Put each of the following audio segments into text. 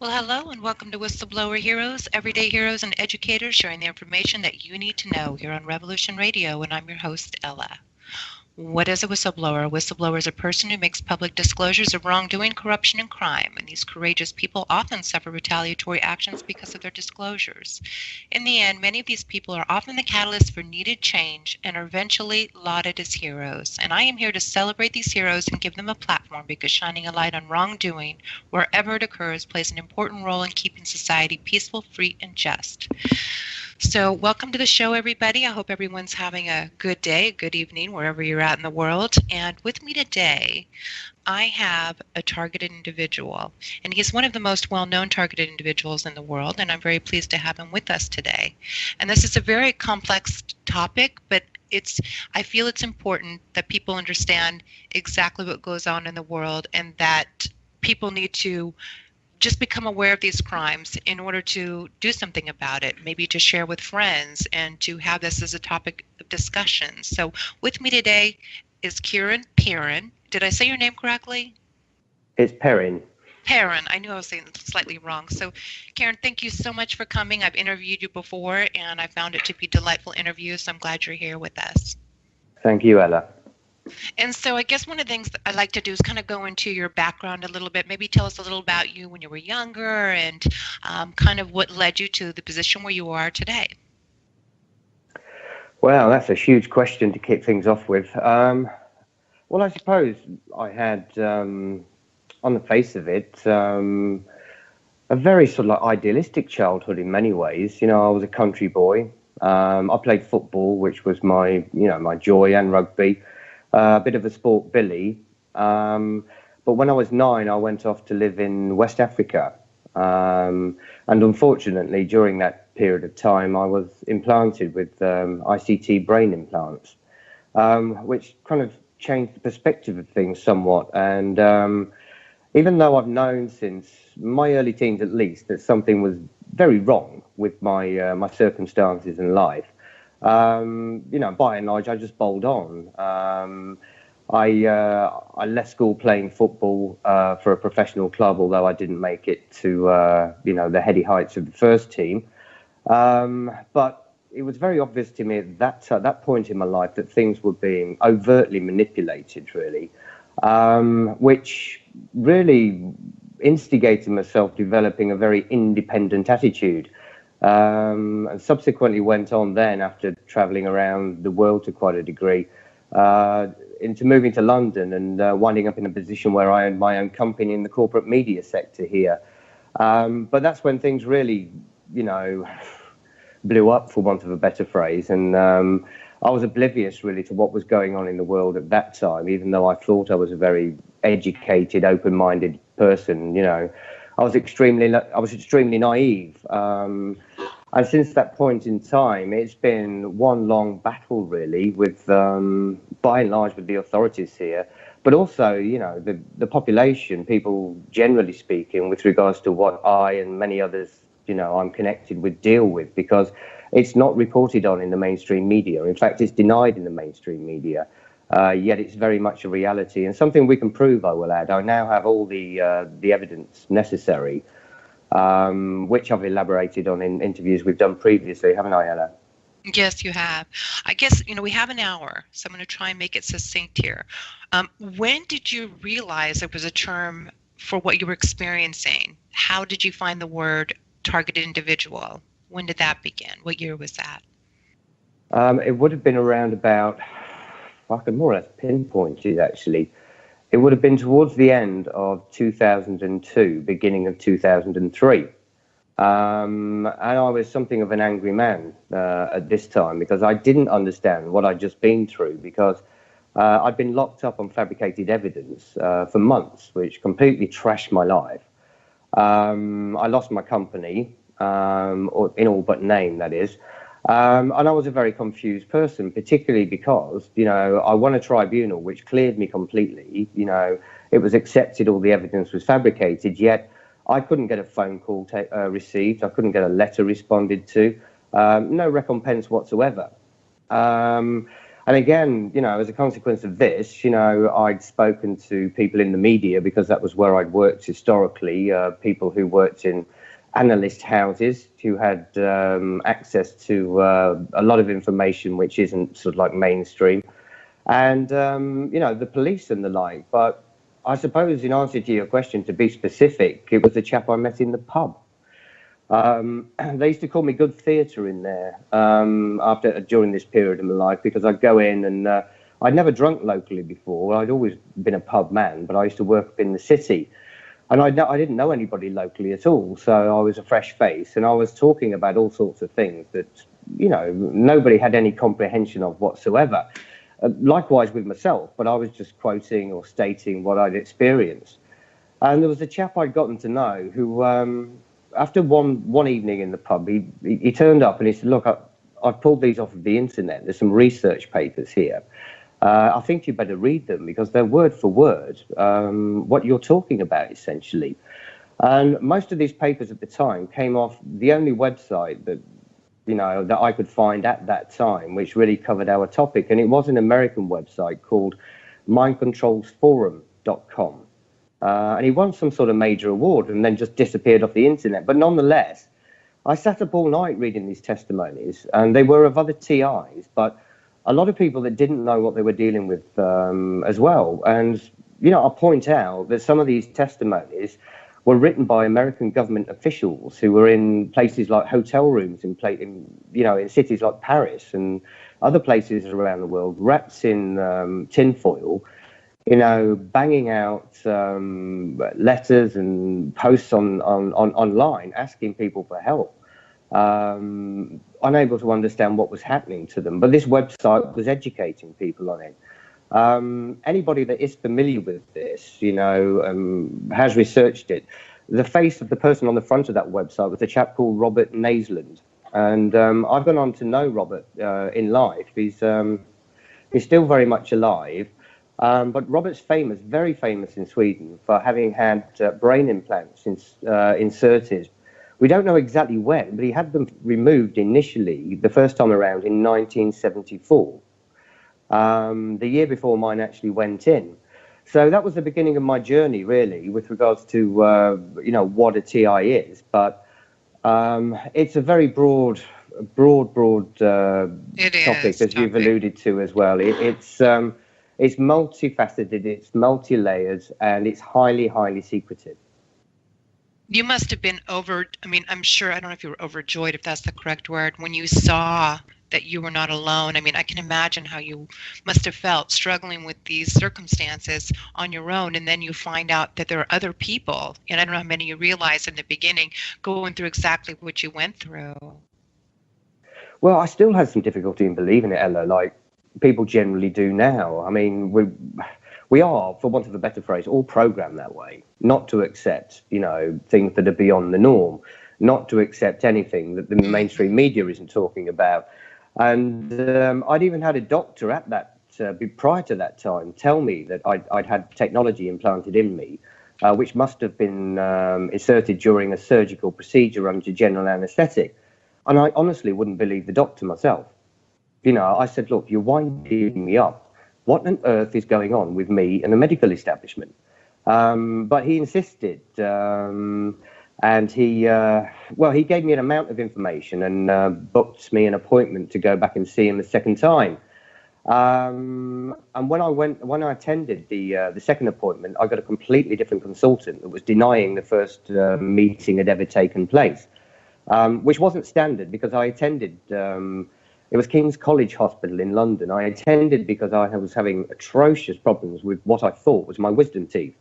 Well, hello and welcome to Whistleblower Heroes, everyday heroes and educators sharing the information that you need to know here on Revolution Radio, and I'm your host, Ella. What is a whistleblower? A whistleblower is a person who makes public disclosures of wrongdoing, corruption, and crime, and these courageous people often suffer retaliatory actions because of their disclosures. In the end, many of these people are often the catalyst for needed change and are eventually lauded as heroes. And I am here to celebrate these heroes and give them a platform because shining a light on wrongdoing, wherever it occurs, plays an important role in keeping society peaceful, free, and just. So welcome to the show, everybody. I hope everyone's having a good day, a good evening, wherever you're at in the world. And with me today, I have a targeted individual, and he's one of the most well-known targeted individuals in the world, and I'm very pleased to have him with us today. And this is a very complex topic, but I feel it's important that people understand exactly what goes on in the world and that people need to just become aware of these crimes in order to do something about it, maybe to share with friends and to have this as a topic of discussion. So with me today is Kieron. Did I say your name correctly? It's Perrin. Keiron. I knew I was saying it slightly wrong. So Kieron, thank you so much for coming. I've interviewed you before and I found it to be a delightful interview, so I'm glad you're here with us. Thank you, Ella. And so I guess one of the things that I like to do is kind of go into your background a little bit, maybe tell us a little about you when you were younger and kind of what led you to the position where you are today. Well, that's a huge question to kick things off with. Well, I suppose I had, on the face of it, a very sort of like idealistic childhood in many ways. You know, I was a country boy. I played football, which was my joy, and rugby. A bit of a sport Billy, but when I was 9, I went off to live in West Africa, and unfortunately, during that period of time, I was implanted with ICT Brain Implants, which kind of changed the perspective of things somewhat. And even though I've known since my early teens, at least, that something was very wrong with my circumstances in life. By and large, I just bowled on. I left school playing football for a professional club, although I didn't make it to the heady heights of the first team. But it was very obvious to me at that point in my life that things were being overtly manipulated, really, which really instigated myself developing a very independent attitude. And subsequently went on then, after travelling around the world to quite a degree, into moving to London and winding up in a position where I owned my own company in the corporate media sector here. But that's when things really, blew up, for want of a better phrase. And I was oblivious really to what was going on in the world at that time, even though I thought I was a very educated, open-minded person, I was extremely naive, and since that point in time, it's been one long battle, really, with by and large with the authorities here, but also, the population, people generally speaking, with regards to what I and many others, I'm connected with, deal with, because it's not reported on in the mainstream media. In fact, it's denied in the mainstream media. Yet it's very much a reality, and something we can prove, I will add. I now have all the evidence necessary, which I've elaborated on in interviews we've done previously, haven't I, Ella? Yes, you have. I guess, we have an hour, so I'm going to try and make it succinct here. When did you realize there was a term for what you were experiencing? How did you find the word targeted individual? When did that begin? What year was that? It would have been around about... I can more or less pinpoint it, actually. It would have been towards the end of 2002, beginning of 2003. And I was something of an angry man at this time, because I didn't understand what I'd just been through, because I'd been locked up on fabricated evidence for months, which completely trashed my life. I lost my company, or in all but name, that is. And I was a very confused person, particularly because, I won a tribunal which cleared me completely. It was accepted, all the evidence was fabricated, yet I couldn't get a phone call received. I couldn't get a letter responded to, no recompense whatsoever. And again, as a consequence of this, I'd spoken to people in the media because that was where I'd worked historically, people who worked in analyst houses who had access to a lot of information which isn't sort of like mainstream, and, the police and the like. But I suppose in answer to your question, to be specific, it was the chap I met in the pub. They used to call me good theatre in there during this period of my life, because I'd go in and I'd never drunk locally before. I'd always been a pub man, but I used to work up in the city, and I didn't know anybody locally at all. So I was a fresh face, and I was talking about all sorts of things that nobody had any comprehension of whatsoever. Likewise with myself, but I was just quoting or stating what I'd experienced. And there was a chap I'd gotten to know who, after one evening in the pub, he turned up and he said, "Look, I've pulled these off of the internet. There's some research papers here. I think you better read them because they're word for word what you're talking about, essentially." And most of these papers at the time came off the only website that I could find at that time, which really covered our topic. And it was an American website called mindkontrolforum.com. And he won some sort of major award and then just disappeared off the internet. But nonetheless, I sat up all night reading these testimonies, and they were of other TIs, but a lot of people that didn't know what they were dealing with as well. And, I'll point out that some of these testimonies were written by American government officials who were in places like hotel rooms in cities like Paris and other places around the world, wrapped in tinfoil, banging out letters and posts online asking people for help, unable to understand what was happening to them. But this website was educating people on it. Anybody that is familiar with this, has researched it. The face of the person on the front of that website was a chap called Robert Naisland. And I've gone on to know Robert in life. He's still very much alive. But Robert's famous, very famous in Sweden, for having had brain implants inserted. We don't know exactly when, but he had them removed initially, the first time around in 1974. The year before mine actually went in. So that was the beginning of my journey, really, with regards to, what a TI is. But it's a very broad topic, as you've alluded to as well. It's multifaceted, it's multi-layered, and it's highly, highly secretive. You must have been I'm sure, I don't know if you were overjoyed, if that's the correct word, when you saw that you were not alone. I mean, I can imagine how you must have felt struggling with these circumstances on your own, and then you find out that there are other people, and I don't know how many you realized in the beginning, going through exactly what you went through. Well, I still had some difficulty in believing it, Ella, like people generally do now. I mean, we are, for want of a better phrase, all programmed that way, not to accept, things that are beyond the norm, not to accept anything that the mainstream media isn't talking about. And I'd even had a doctor at that, prior to that time, tell me that I'd had technology implanted in me, which must have been inserted during a surgical procedure under general anaesthetic. And I honestly wouldn't believe the doctor myself. I said, "Look, you're winding me up. What on earth is going on with me and the medical establishment?" But he insisted, and he gave me an amount of information and booked me an appointment to go back and see him a second time. And when I attended the second appointment, I got a completely different consultant that was denying the first meeting had ever taken place, which wasn't standard because I attended. It was King's College Hospital in London. I attended because I was having atrocious problems with what I thought was my wisdom teeth.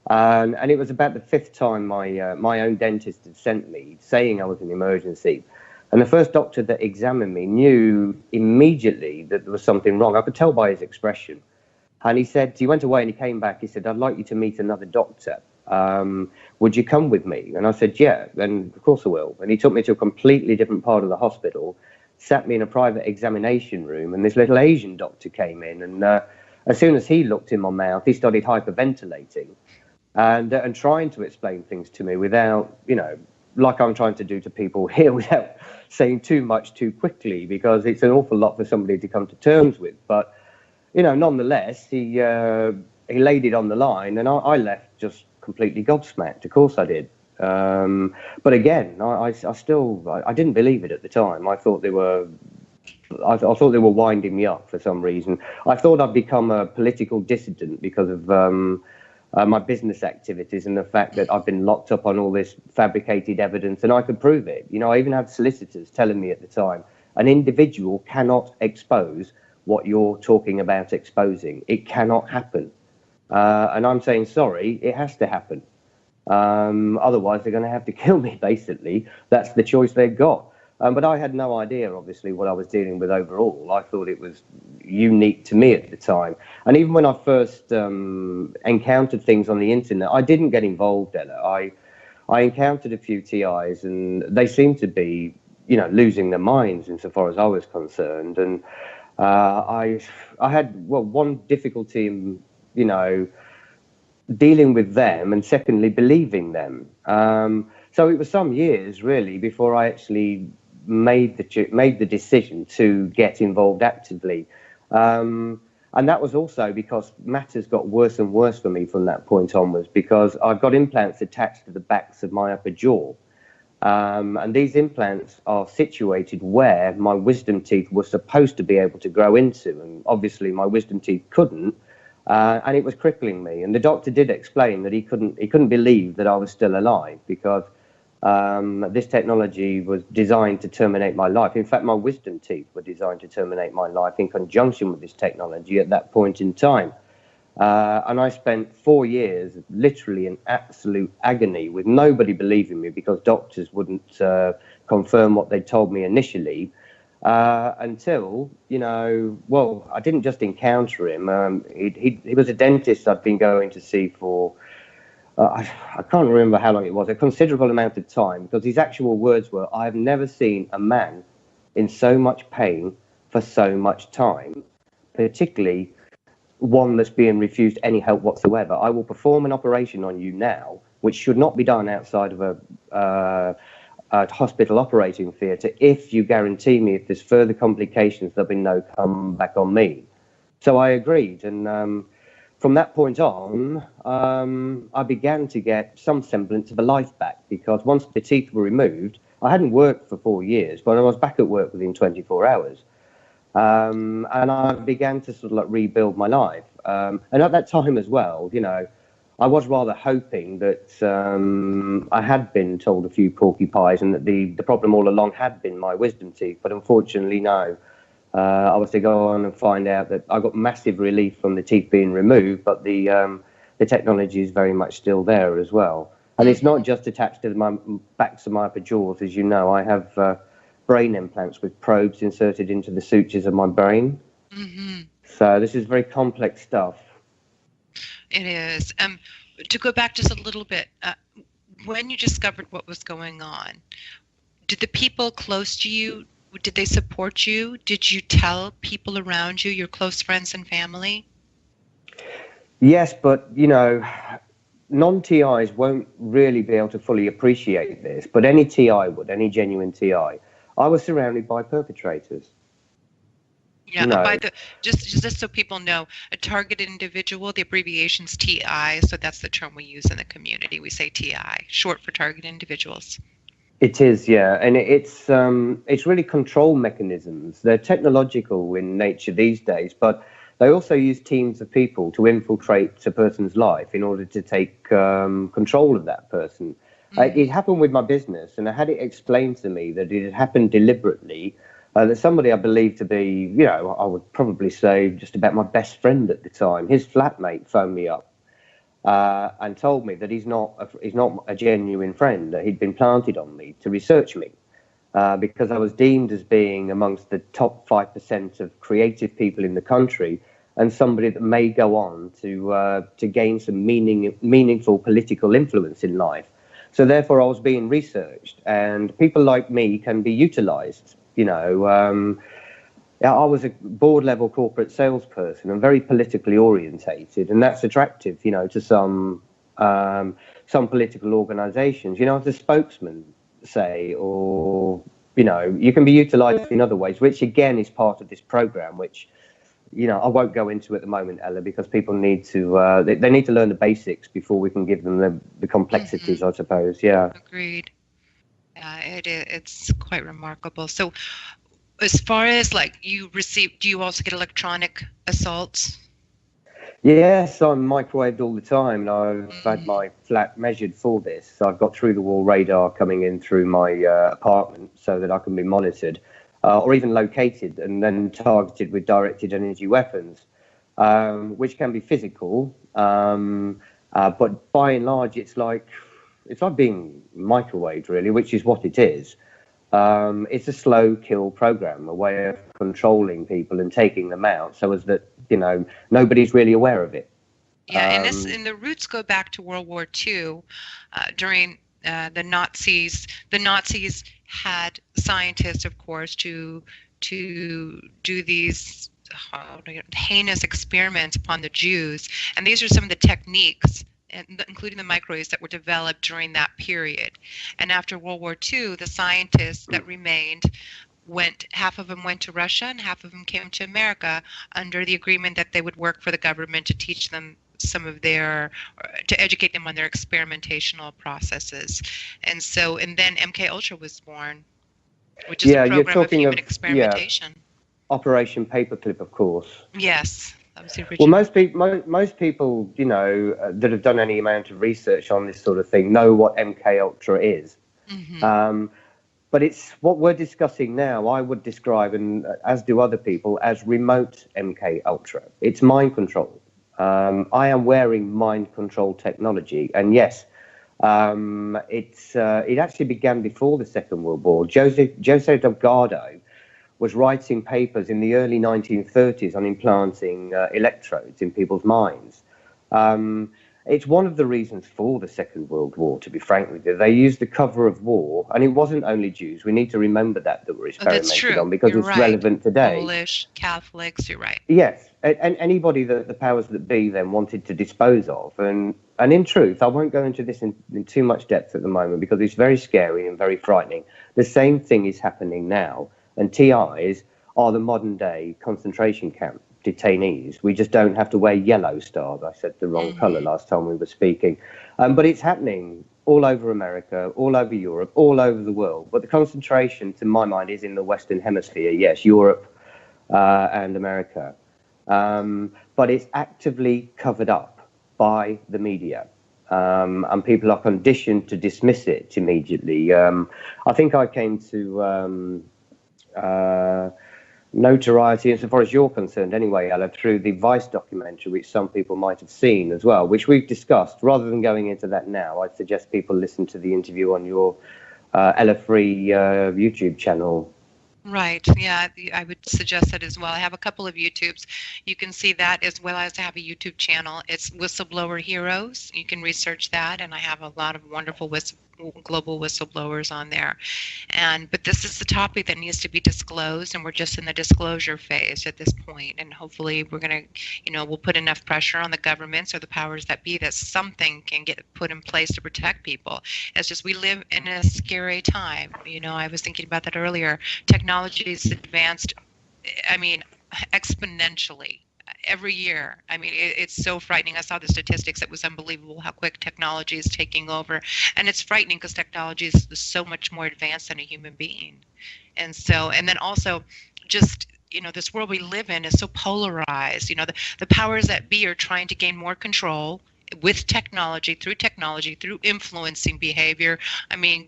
And it was about the fifth time my own dentist had sent me, saying I was an emergency. And the first doctor that examined me knew immediately that there was something wrong. I could tell by his expression. And he went away and he came back. He said, "I'd like you to meet another doctor. Would you come with me?" And I said, "Yeah, then of course I will." And he took me to a completely different part of the hospital, sat me in a private examination room, and this little Asian doctor came in. And as soon as he looked in my mouth, he started hyperventilating and trying to explain things to me without, like I'm trying to do to people here without saying too much too quickly, because it's an awful lot for somebody to come to terms with. But, nonetheless, he laid it on the line, and I left just completely gobsmacked. Of course I did. But again, I still I didn't believe it at the time. I thought they were winding me up for some reason. I thought I'd become a political dissident because of my business activities and the fact that I've been locked up on all this fabricated evidence, and I could prove it. I even had solicitors telling me at the time, an individual cannot expose what you're talking about exposing. It cannot happen. And I'm saying, sorry, it has to happen. Otherwise, they're going to have to kill me, basically. That's the choice they've got. But I had no idea, obviously, what I was dealing with overall. I thought it was unique to me at the time. And even when I first encountered things on the internet, I didn't get involved, Ella. I encountered a few TIs, and they seemed to be, losing their minds insofar as I was concerned. And I had, one difficulty in, dealing with them, and secondly, believing them. So it was some years, really, before I actually made the decision to get involved actively. And that was also because matters got worse and worse for me from that point onwards, because I've got implants attached to the backs of my upper jaw. And these implants are situated where my wisdom teeth were supposed to be able to grow into. And obviously my wisdom teeth couldn't. And it was crippling me. And the doctor did explain that he couldn't believe that I was still alive, because this technology was designed to terminate my life. In fact, my wisdom teeth were designed to terminate my life in conjunction with this technology at that point in time. And I spent 4 years literally in absolute agony, with nobody believing me, because doctors wouldn't confirm what they told me initially. Until, I didn't just encounter him. He was a dentist I'd been going to see for, I can't remember how long it was, a considerable amount of time, because his actual words were, "I've never seen a man in so much pain for so much time, particularly one that's being refused any help whatsoever. I will perform an operation on you now, which should not be done outside of a hospital operating theatre, if you guarantee me if there's further complications, there'll be no comeback on me." So I agreed, and from that point on, I began to get some semblance of a life back, because once the teeth were removed, I hadn't worked for 4 years, but I was back at work within 24 hours. And I began to sort of rebuild my life. And at that time as well, I was rather hoping that I had been told a few porcupines, and that the problem all along had been my wisdom teeth. But unfortunately, no. I was to go on and find out that I got massive relief from the teeth being removed, but the technology is very much still there as well. And it's not just attached to my backs of my upper jaws. As you know, I have brain implants with probes inserted into the sutures of my brain. Mm-hmm. So this is very complex stuff. It is. To go back just a little bit, when you discovered what was going on, did the people close to you, did they support you? Did you tell people around you, your close friends and family? Yes, but, non-TIs won't really be able to fully appreciate this, but any TI would, any genuine TI. I was surrounded by perpetrators. Yeah, by just so people know, a targeted individual, the abbreviation's TI, so that's the term we use in the community. We say TI, short for targeted individuals. It is, yeah, and it's really control mechanisms. They're technological in nature these days, but they also use teams of people to infiltrate a person's life in order to take control of that person. Mm-hmm. It happened with my business, and I had it explained to me that it had happened deliberately. That somebody I believed to be, I would probably say just about my best friend at the time, his flatmate, phoned me up and told me that he's not a genuine friend, that he'd been planted on me to research me because I was deemed as being amongst the top 5% of creative people in the country, and somebody that may go on to gain some meaningful political influence in life. So therefore I was being researched, and people like me can be utilized. I was a board-level corporate salesperson and very politically orientated, and that's attractive, to some political organisations. I was a spokesman say, or you can be utilized in other ways, which again is part of this program, which I won't go into at the moment, Ella, because people need to they need to learn the basics before we can give them the complexities, I suppose. Yeah. Agreed. Yeah, it's quite remarkable. So as far as like do you also get electronic assaults? Yes, I'm microwaved all the time, and I've had my flat measured for this. I've got through-the-wall radar coming in through my apartment so that I can be monitored, or even located and then targeted with directed energy weapons, which can be physical. But by and large, it's like being microwaved, really, which is what it is. It's a slow kill program, a way of controlling people and taking them out so as that, nobody's really aware of it. Yeah, and the roots go back to World War II. During the Nazis had scientists, of course, to do these heinous experiments upon the Jews. And these are some of the techniques, including the microwaves, that were developed during that period. And after World War II, the scientists that remained half of them went to Russia and half of them came to America under the agreement that they would work for the government to teach them to educate them on their experimentational processes. And then MK Ultra was born, which is a program of human experimentation. Operation Paperclip, of course. Yes. Well, most people, that have done any amount of research on this sort of thing know what MK Ultra is. But it's what we're discussing now. I would describe, and as do other people, as remote MK Ultra. It's mind control. I am wearing Mind Kontrol Technology, and yes, it actually began before the Second World War. Jose Delgado was writing papers in the early 1930s on implanting electrodes in people's minds. It's one of the reasons for the Second World War, to be frank with you. They used the cover of war, and it wasn't only Jews. We need to remember that were experimented on, because it's relevant today. Polish, Catholics, you're right. Yes, and anybody that the powers that be then wanted to dispose of. And in truth, I won't go into this in too much depth at the moment, because it's very scary and very frightening. The same thing is happening now, and TIs are the modern-day concentration camp detainees. We just don't have to wear yellow stars. I said the wrong colour last time we were speaking. But it's happening all over America, all over Europe, all over the world. But the concentration, to my mind, is in the Western Hemisphere. Yes, Europe and America. But it's actively covered up by the media. And people are conditioned to dismiss it immediately. I think I came to notoriety, insofar as you're concerned anyway, Ella, through the Vice documentary, which some people might have seen as well, which we've discussed. Rather than going into that now, I'd suggest people listen to the interview on your Ella Free YouTube channel. Right. Yeah, I would suggest that as well. I have a couple of YouTubes. You can see that, as well as I have a YouTube channel. It's Whistleblower Heroes. You can research that, and I have a lot of wonderful global whistleblowers on there. But this is the topic that needs to be disclosed, and we're just in the disclosure phase at this point. And hopefully we're going to, we'll put enough pressure on the governments or the powers that be that something can get put in place to protect people. It's just we live in a scary time. I was thinking about that earlier. Technology is advanced, exponentially. Every year. It's so frightening. I saw the statistics. It was unbelievable how quick technology is taking over. And it's frightening because technology is so much more advanced than a human being. And then also just, this world we live in is so polarized. The powers that be are trying to gain more control with technology, through influencing behavior.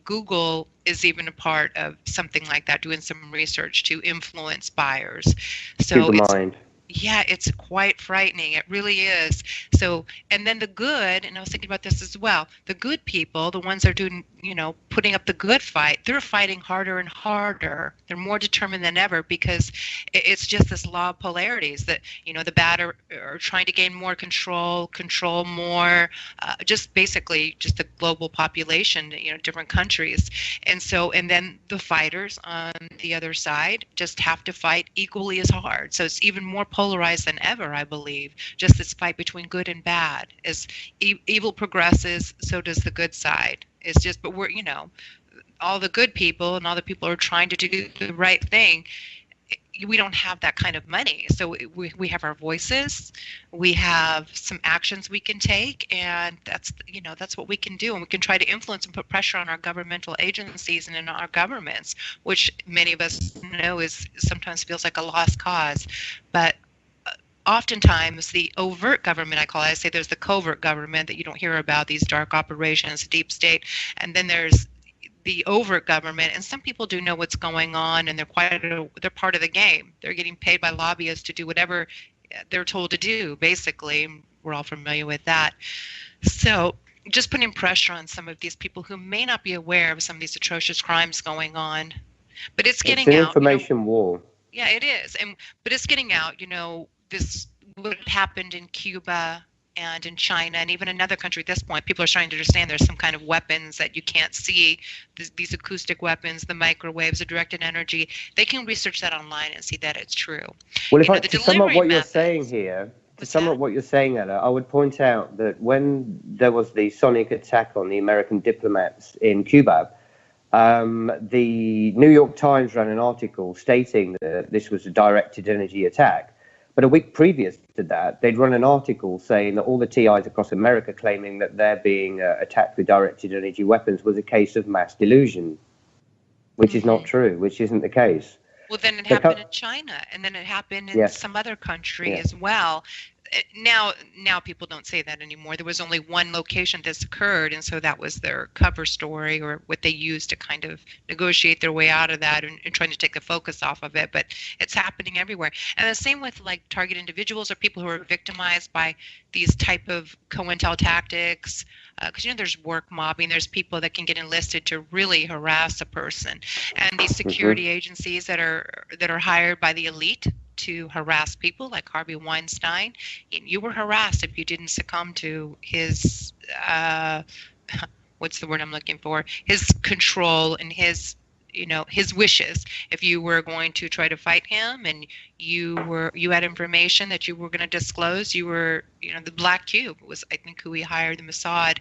Google is even a part of something like that, doing some research to influence buyers. So yeah, it's quite frightening. It really is. So, and then the good, and I was thinking about this as well, the good people, the ones that are doing, putting up the good fight, they're fighting harder and harder. They're more determined than ever, because it's just this law of polarities that, the bad are trying to gain more control more, just basically just the global population, different countries. And then the fighters on the other side just have to fight equally as hard. So it's even more polarized than ever, I believe. Just this fight between good and bad. As evil progresses, so does the good side. It's just, but we're, all the good people and all the people who are trying to do the right thing, we don't have that kind of money. So we have our voices, we have some actions we can take, and that's what we can do. And we can try to influence and put pressure on our governmental agencies and in our governments, which many of us know is sometimes feels like a lost cause. But oftentimes the overt government, I say there's the covert government that you don't hear about, these dark operations, deep state, and then there's the overt government, and some people do know what's going on, and they're part of the game. They're getting paid by lobbyists to do whatever they're told to do, basically. We're all familiar with that. So just putting pressure on some of these people who may not be aware of some of these atrocious crimes going on, but it's getting an out. Information war. Yeah, it is, but it's getting out. This what happened in Cuba and in China and even another country at this point. People are starting to understand there's some kind of weapons that you can't see, these acoustic weapons, the microwaves, the directed energy. They can research that online and see that it's true. Well, to sum up what you're saying here, Ella, I would point out that when there was the sonic attack on the American diplomats in Cuba, the New York Times ran an article stating that this was a directed energy attack. But a week previous to that, they'd run an article saying that all the TIs across America claiming that they're being attacked with directed energy weapons was a case of mass delusion, which is not true, which isn't the case. Well, then it happened in China, and then it happened in some other country as well. Now people don't say that anymore. There was only one location this occurred, and so that was their cover story, or what they used to kind of negotiate their way out of that and trying to take the focus off of it. But it's happening everywhere. And the same with like target individuals or people who are victimized by these type of COINTEL tactics. Because there's work mobbing, there's people that can get enlisted to really harass a person, and these security agencies that are hired by the elite to harass people, like Harvey Weinstein. You were harassed if you didn't succumb to his what's the word I'm looking for? His control and his wishes. If you were going to try to fight him and you had information that you were going to disclose, you were, the Black Cube was, I think, who he hired, the Mossad,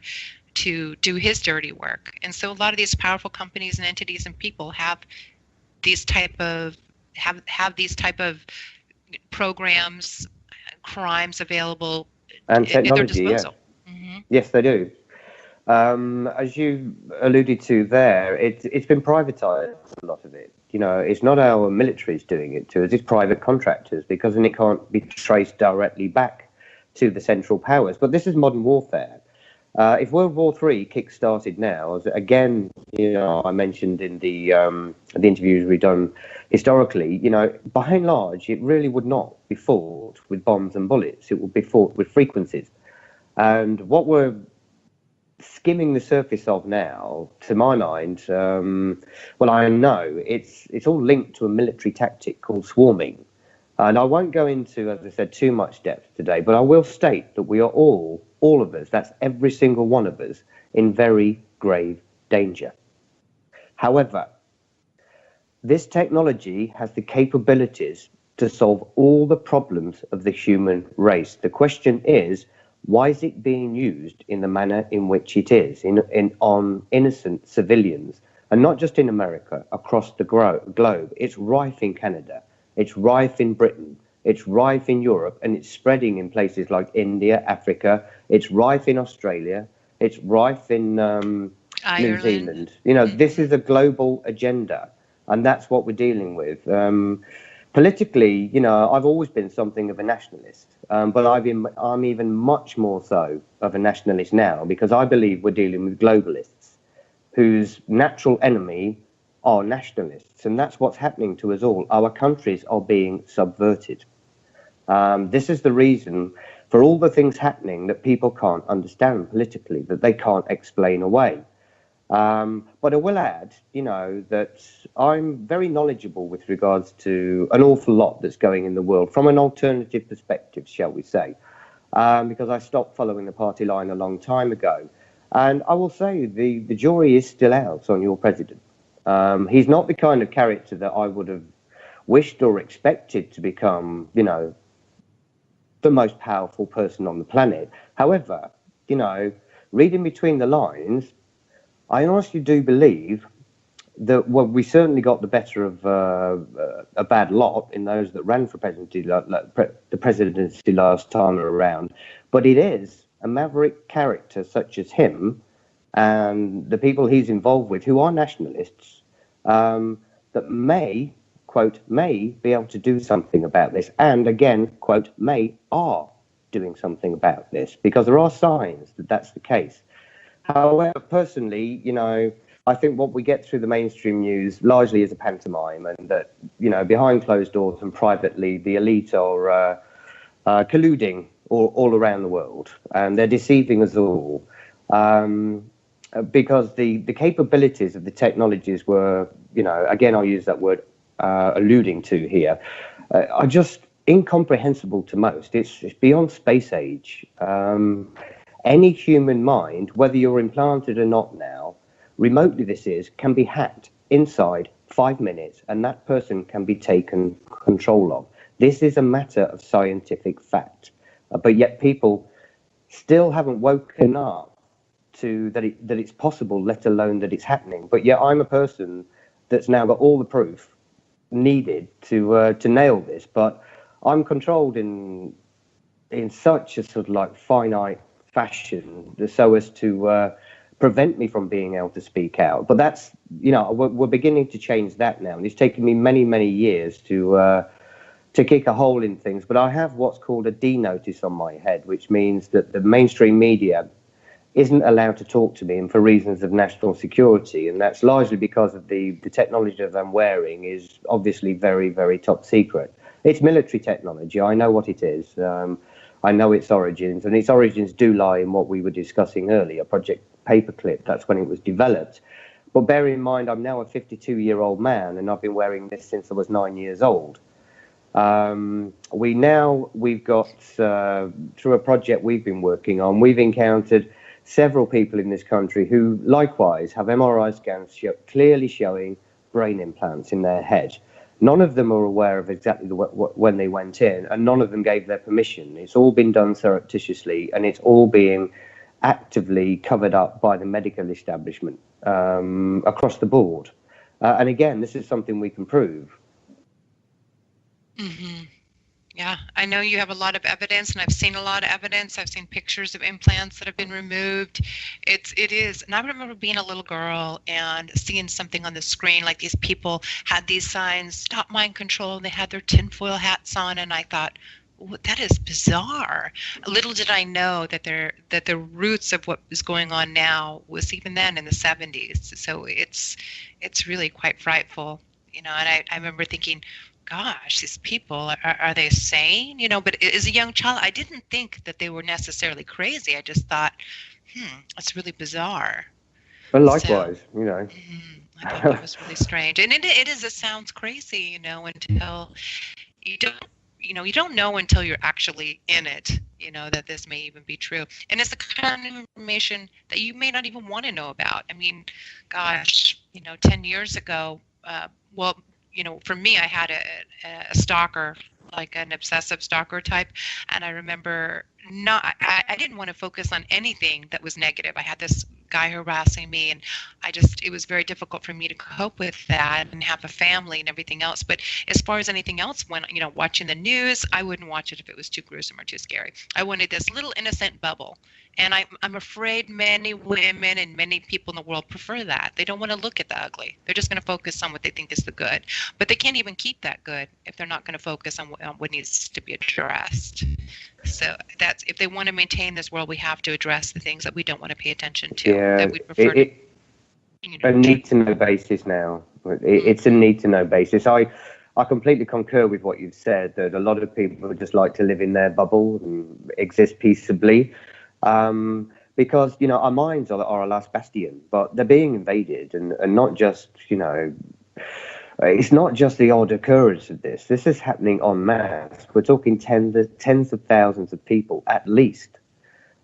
to do his dirty work. And so a lot of these powerful companies and entities and people have these type of programs, crimes available and technology, at their disposal. Yeah. Mm-hmm. Yes, they do. As you alluded to there, it's been privatized, a lot of it. It's not our militaries doing it to us, it's private contractors, because then it can't be traced directly back to the central powers. But this is modern warfare. If World War III kick-started now, as again, I mentioned in the interviews we've done historically, by and large, it really would not be fought with bombs and bullets. It would be fought with frequencies. And what we're skimming the surface of now, to my mind, I know it's all linked to a military tactic called swarming. And I won't go into, as I said, too much depth today, but I will state that we are all of us, that's every single one of us, in very grave danger. However, this technology has the capabilities to solve all the problems of the human race. The question is, why is it being used in the manner in which it is, on innocent civilians, and not just in America, across the globe? It's rife in Canada, it's rife in Britain, it's rife in Europe, and it's spreading in places like India, Africa. It's rife in Australia. It's rife in New Zealand. This is a global agenda, and that's what we're dealing with. Politically, I've always been something of a nationalist, but I'm even much more so of a nationalist now, because I believe we're dealing with globalists whose natural enemy are nationalists, and that's what's happening to us all. Our countries are being subverted. This is the reason for all the things happening that people can't understand politically, that they can't explain away. But I will add, that I'm very knowledgeable with regards to an awful lot that's going in the world from an alternative perspective, shall we say, because I stopped following the party line a long time ago. And I will say the jury is still out on your president. He's not the kind of character that I would have wished or expected to become, the most powerful person on the planet. However, reading between the lines, I honestly do believe well, we certainly got the better of a bad lot in those that ran for presidency, the presidency last time around. But it is a maverick character such as him and the people he's involved with, who are nationalists, that may, quote, may be able to do something about this. And again, quote, may are doing something about this, because there are signs that that's the case. However, personally, I think what we get through the mainstream news largely is a pantomime, and that, behind closed doors and privately, the elite are colluding all around the world, and they're deceiving us all. Because the capabilities of the technologies were, again, I'll use that word alluding to here, are just incomprehensible to most. It's beyond space age. Any human mind, whether you're implanted or not now, remotely this is, can be hacked inside 5 minutes, and that person can be taken control of. This is a matter of scientific fact, but yet people still haven't woken up to that it's possible, let alone that it's happening. But yet I'm a person that's now got all the proof needed to nail this, but I'm controlled in such a sort of like finite fashion so as to prevent me from being able to speak out. But that's, we're beginning to change that now, and it's taken me many years to kick a hole in things. But I have what's called a D notice on my head, which means that the mainstream media isn't allowed to talk to me, and for reasons of national security. And that's largely because of the technology that I'm wearing is obviously very top secret. It's military technology. I know what it is. I know its origins, and its origins do lie in what we were discussing earlier, Project Paperclip. That's when it was developed. But bear in mind, I'm now a 52-year-old man, and I've been wearing this since I was 9 years old. We've got, through a project we've been working on, we've encountered several people in this country who likewise have MRI scans clearly showing brain implants in their head. None of them are aware of exactly when they went in, and none of them gave their permission. It's all been done surreptitiously, and it's all being actively covered up by the medical establishment across the board. And again, this is something we can prove. Mm-hmm. Yeah, I know you have a lot of evidence, and I've seen a lot of evidence. I've seen pictures of implants that have been removed. It is, and I remember being a little girl and seeing something on the screen, like these people had these signs, "Stop Mind Control," and they had their tinfoil hats on, and I thought, well, that is bizarre. Little did I know that the roots of what is going on now was even then in the 70s. So it's really quite frightful, and I remember thinking, gosh, these people, are they sane? But as a young child, I didn't think that they were necessarily crazy. I just thought, it's really bizarre. But likewise, I thought that was really strange. And it sounds crazy, until you don't know until you're actually in it, that this may even be true. And it's the kind of information that you may not even want to know about. I mean, gosh, 10 years ago, for me, I had a stalker, like an obsessive stalker type, and I remember I didn't want to focus on anything that was negative. I had this guy harassing me, and it was very difficult for me to cope with that and have a family and everything else. But as far as anything else went, watching the news, I wouldn't watch it if it was too gruesome or too scary. I wanted this little innocent bubble. And I'm afraid many women and many people in the world prefer that. They don't want to look at the ugly. They're just going to focus on what they think is the good. But they can't even keep that good if they're not going to focus on what needs to be addressed. So that's, if they want to maintain this world, we have to address the things that we don't want to pay attention to. Yeah, that we prefer a need-to-know basis now. It's a need-to-know basis. I completely concur with what you've said, that a lot of people just like to live in their bubble and exist peaceably. Because, our minds are our last bastion, but they're being invaded, and not just, it's not just the odd occurrence of this. This is happening en masse. We're talking tens of thousands of people, at least,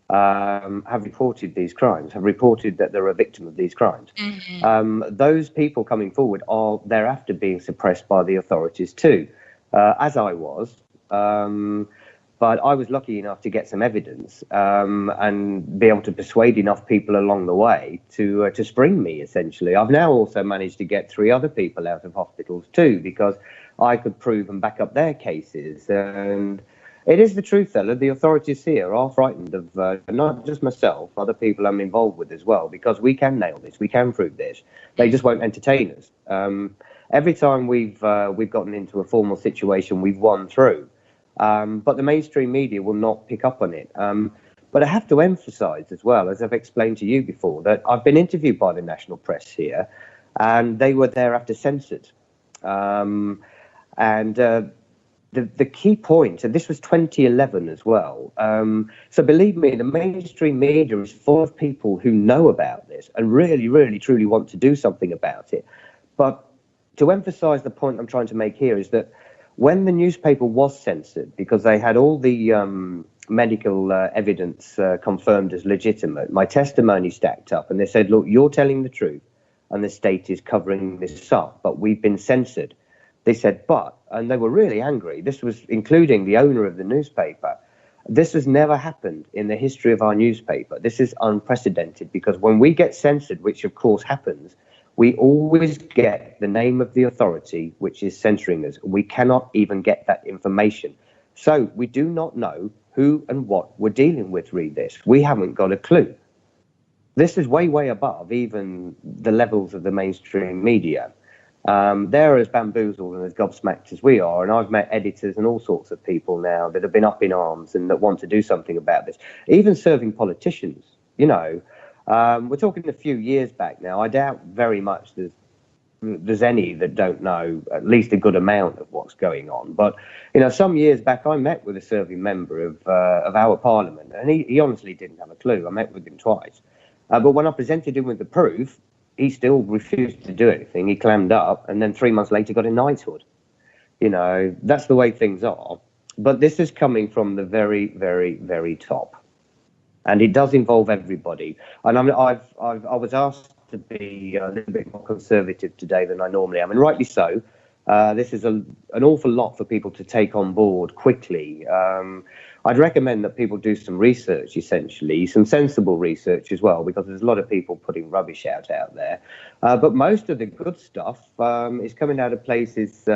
have reported these crimes, have reported that they're a victim of these crimes. Mm-hmm. Those people coming forward are thereafter being suppressed by the authorities too, as I was. But I was lucky enough to get some evidence and be able to persuade enough people along the way to spring me, essentially. I've now also managed to get 3 other people out of hospitals too, because I could prove and back up their cases. And it is the truth, Ella. The authorities here are frightened of not just myself, other people I'm involved with as well, because we can nail this, we can prove this. They just won't entertain us. Every time we've gotten into a formal situation, we've won through. But the mainstream media will not pick up on it. But I have to emphasize as well, as I've explained to you before, that I've been interviewed by the national press here, and they were thereafter censored. The key point, and this was 2011 as well, so believe me, the mainstream media is full of people who know about this and really, really, truly want to do something about it. But to emphasize the point I'm trying to make here is that when the newspaper was censored, because they had all the medical evidence confirmed as legitimate, my testimony stacked up, and they said, look, you're telling the truth, and the state is covering this up, but we've been censored. They said, and they were really angry. This was including the owner of the newspaper. This has never happened in the history of our newspaper. This is unprecedented, because when we get censored, which of course happens, we always get the name of the authority which is censoring us. We cannot even get that information. So we do not know who and what we're dealing with, read this. We haven't got a clue. This is way, way above even the levels of the mainstream media. They're as bamboozled and as gobsmacked as we are, and I've met editors and all sorts of people now that have been up in arms and that want to do something about this, even serving politicians, you know. We're talking a few years back now. I doubt very much there's any that don't know at least a good amount of what's going on. But, you know, some years back I met with a serving member of our parliament, and he honestly didn't have a clue. I met with him twice. But when I presented him with the proof, he still refused to do anything. He clammed up, and then 3 months later got a knighthood. You know, that's the way things are. But this is coming from the very, very, very top. And it does involve everybody. And I was asked to be a little bit more conservative today than I normally am, and rightly so. This is an awful lot for people to take on board quickly. I'd recommend that people do some research, essentially, some sensible research as well, because there's a lot of people putting rubbish out there. But most of the good stuff is coming out of places...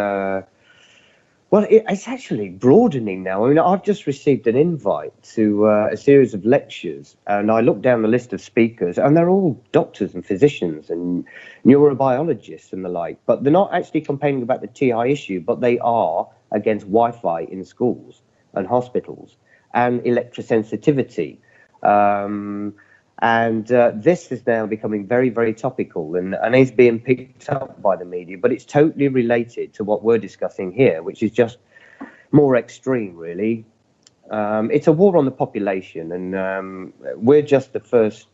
Well, it's actually broadening now. I mean, I've just received an invite to a series of lectures, and I looked down the list of speakers, and they're all doctors and physicians and neurobiologists and the like, but they're not actually complaining about the TI issue, but they are against Wi-Fi in schools and hospitals and electrosensitivity. This is now becoming very, very topical and is being picked up by the media, but it's totally related to what we're discussing here, which is just more extreme, really. It's a war on the population, and we're just the first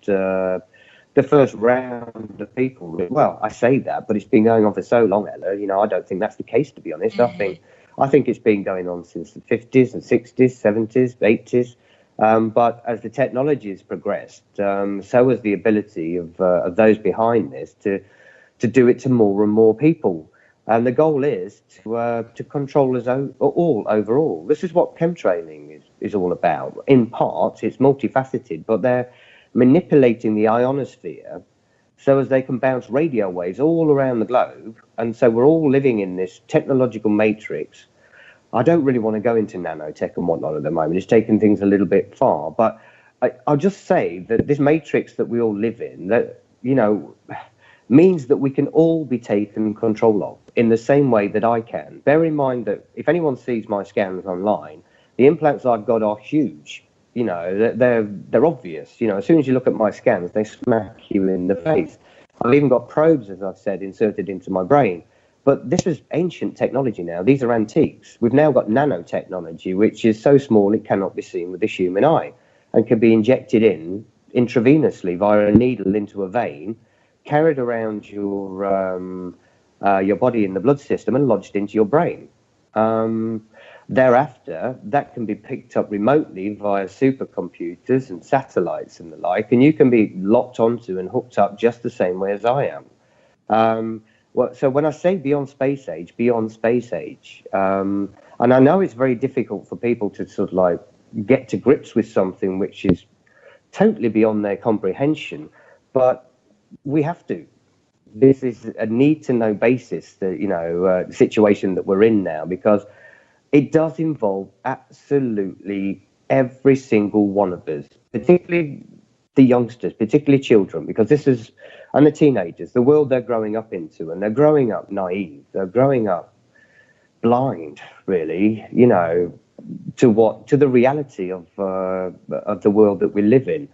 round of people. Well, I say that, but it's been going on for so long, Ella. You know, I don't think that's the case, to be honest. Mm-hmm. I think it's been going on since the 50s and 60s, 70s, 80s. But as the technology has progressed, so has the ability of those behind this to do it to more and more people. And the goal is to control us all overall. This is what chemtrailing is all about. In part, it's multifaceted, but they're manipulating the ionosphere so as they can bounce radio waves all around the globe. And so we're all living in this technological matrix. I don't really want to go into nanotech and whatnot at the moment. It's taking things a little bit far. But I'll just say that this matrix that we all live in, that, you know, means that we can all be taken control of in the same way that I can. Bear in mind that if anyone sees my scans online, the implants I've got are huge. You know, they're obvious. You know, as soon as you look at my scans, they smack you in the face. I've even got probes, as I've said, inserted into my brain. But this is ancient technology now. These are antiques. We've now got nanotechnology, which is so small it cannot be seen with the human eye and can be injected intravenously via a needle into a vein, carried around your body in the blood system and lodged into your brain. Thereafter, that can be picked up remotely via supercomputers and satellites and the like, and you can be locked onto and hooked up just the same way as I am. Well, so when I say beyond space age, And I know it's very difficult for people to sort of like get to grips with something which is totally beyond their comprehension, but we have to. This is a need to know basis, that situation that we're in now, because it does involve absolutely every single one of us, particularly the youngsters, particularly children, because and the teenagers, the world they're growing up into, and they're growing up naive, they're growing up blind, really, to the reality of the world that we live in.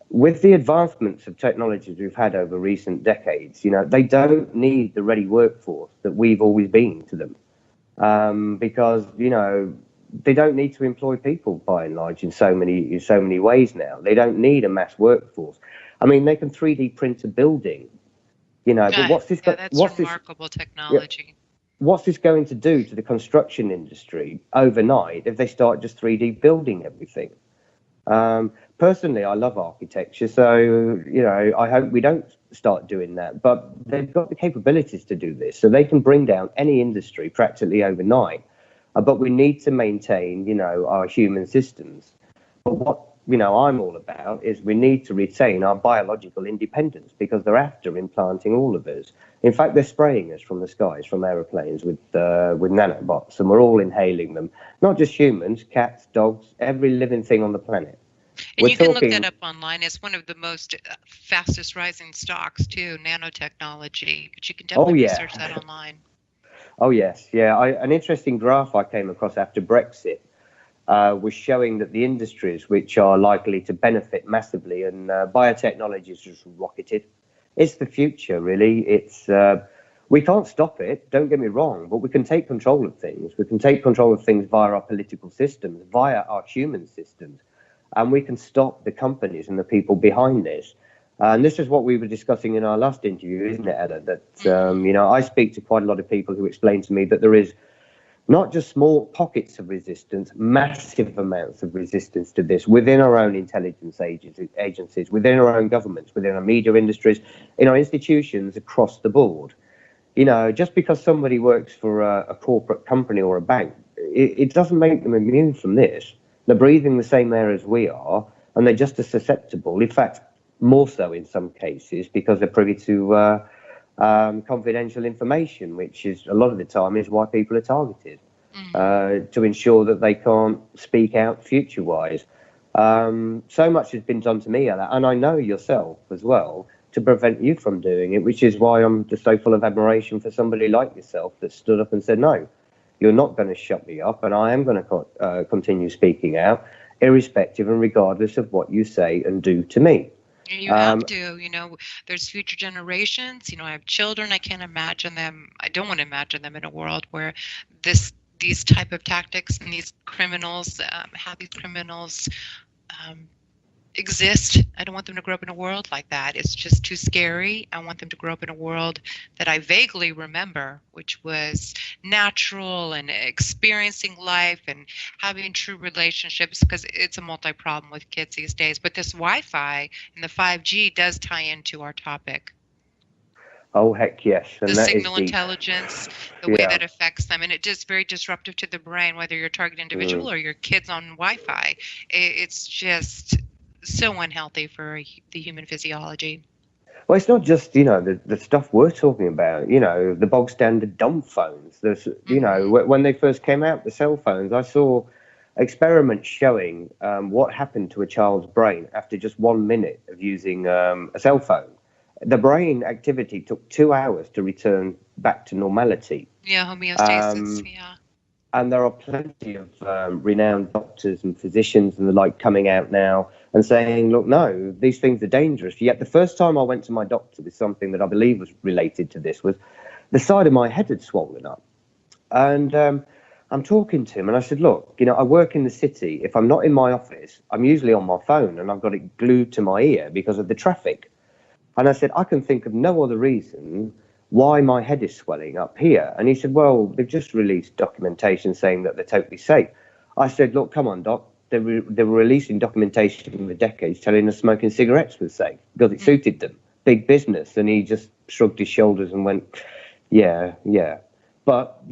With the advancements of technologies we've had over recent decades, they don't need the ready workforce that we've always been to them, because they don't need to employ people by and large in so many ways now. They don't need a mass workforce. I mean, they can 3D print a building, but what's this? Yeah, that's remarkable technology. What's this going to do to the construction industry overnight if they start just 3D building everything? Personally, I love architecture, so I hope we don't start doing that. But they've got the capabilities to do this, so they can bring down any industry practically overnight. But we need to maintain, our human systems. But what I'm all about is we need to retain our biological independence, because they're after implanting all of us. In fact, they're spraying us from the skies, from aeroplanes, with nanobots, and we're all inhaling them. Not just humans, cats, dogs, every living thing on the planet. And you can look that up online. It's one of the most fastest rising stocks too, nanotechnology. But you can definitely research that online. Oh yes, yeah. An interesting graph I came across after Brexit was showing that the industries which are likely to benefit massively, and biotechnology has just rocketed. It's the future, really. We can't stop it, don't get me wrong, but we can take control of things. We can take control of things via our political systems, via our human systems, and we can stop the companies and the people behind this. And this is what we were discussing in our last interview, isn't it, Ella? That, I speak to quite a lot of people who explain to me that there is not just small pockets of resistance, massive amounts of resistance to this within our own intelligence agencies, within our own governments, within our media industries, in our institutions across the board. Just because somebody works for a corporate company or a bank, it doesn't make them immune from this. They're breathing the same air as we are, and they're just as susceptible. In fact, more so in some cases, because they're privy to confidential information, which is a lot of the time is why people are targeted, to ensure that they can't speak out future-wise. So much has been done to me, and I know yourself as well, to prevent you from doing it, which is why I'm just so full of admiration for somebody like yourself that stood up and said, no, you're not going to shut me up, and I am going to continue speaking out, irrespective and regardless of what you say and do to me. You have to, there's future generations. I have children. I can't imagine them. I don't want to imagine them in a world where these type of tactics and these criminals, exist. I don't want them to grow up in a world like that. It's just too scary. I want them to grow up in a world that I vaguely remember, which was natural and experiencing life and having true relationships, because it's a multi-problem with kids these days. But this Wi-Fi and the 5G does tie into our topic. Oh, heck yes. And the signal intelligence, the way that affects them. And it's just very disruptive to the brain, whether you're a target individual or your kids on Wi-Fi. It's just so unhealthy for the human physiology. Well, it's not just, the stuff we're talking about, the bog standard dumb phones. There's, when they first came out, the cell phones, I saw experiments showing what happened to a child's brain after just 1 minute of using a cell phone. The brain activity took 2 hours to return back to normality. Yeah, homeostasis, And there are plenty of renowned doctors and physicians and the like coming out now and saying, look, no, these things are dangerous. Yet the first time I went to my doctor with something that I believe was related to this was the side of my head had swollen up. And I'm talking to him and I said, look, I work in the city. If I'm not in my office, I'm usually on my phone and I've got it glued to my ear because of the traffic. And I said, I can think of no other reason why my head is swelling up here. And he said, well, they've just released documentation saying that they're totally safe. I said, look, come on, Doc. They were releasing documentation for decades telling us smoking cigarettes was safe because it suited them. Big business. And he just shrugged his shoulders and went, yeah. But,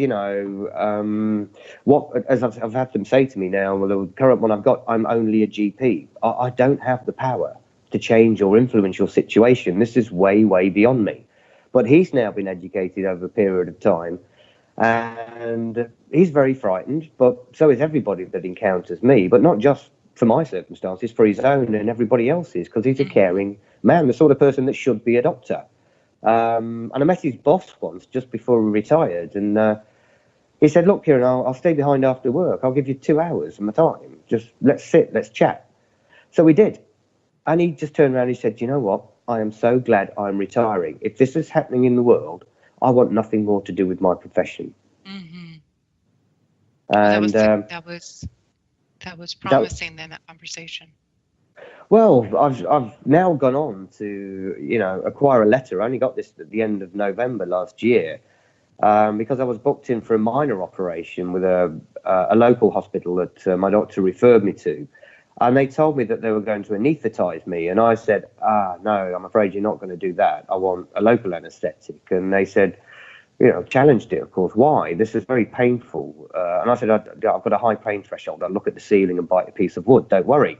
as I've had them say to me now, well, the current one I've got, I'm only a GP. I don't have the power to change or influence your situation. This is way, way beyond me. But he's now been educated over a period of time, and he's very frightened, but so is everybody that encounters me, but not just for my circumstances, for his own and everybody else's, because he's a caring man, the sort of person that should be a doctor. And I met his boss once just before we retired, and he said, look, Kieron, I'll stay behind after work. I'll give you 2 hours of my time. Just let's sit, let's chat. So we did. And he just turned around and he said, you know what? I am so glad I'm retiring. If this is happening in the world, I want nothing more to do with my profession. Mm-hmm. And that was promising then, that conversation. Well, I've now gone on to, acquire a letter. I only got this at the end of November last year, because I was booked in for a minor operation with a local hospital that my doctor referred me to. And they told me that they were going to anaesthetize me. And I said, no, I'm afraid you're not going to do that. I want a local anaesthetic. And they said, challenged it, of course. Why? This is very painful. And I said, I've got a high pain threshold. I'll look at the ceiling and bite a piece of wood. Don't worry.